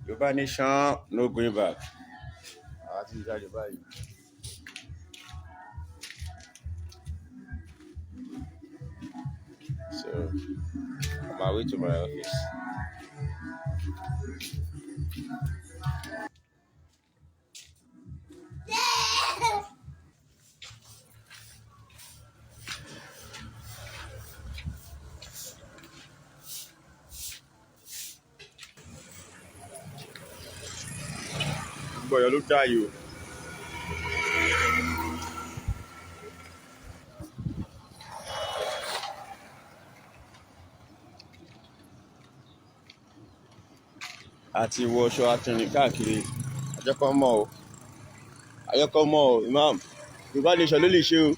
Yorùbá nation, no going back. Àti ìjáde báyìí. So, on my way to my office. Boy, you look at you. Àti wọṣọ àtìrìn káàkiri. Àjọkọ́ mọ́ o, Imam. Yorùbá nation ló lè ṣe o.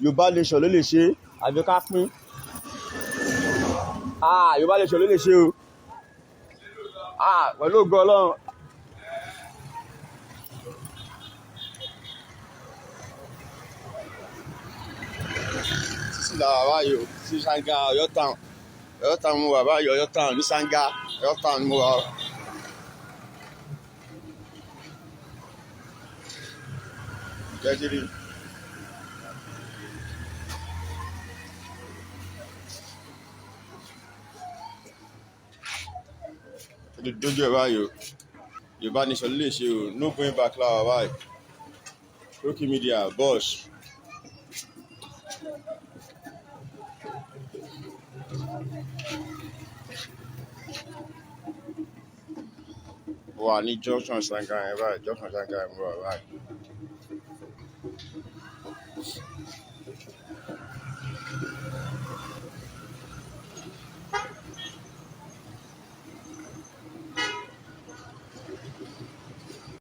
Yorùbá nation ló lè ṣe. Àbí ká pín. Yorùbá nation ló lè ṣe o. Pẹ̀lú ògo Ọlọ́run. Títí làwọn àbáyọ sí Ṣángá Ọ̀yọ́ town mo wà báyìí Ọ̀yọ́ town ní Ṣángá Ọ̀yọ́ town mo wà. Jẹ́jìrì. Dojú ẹ̀ báyìí o. Yorùbá nation ló lè ṣe o. No going back láwa báyìí. Rocky Media boss. Wà ní junction Ṣángá yẹn báyìí junction Ṣángá yẹn mo wà báyìí.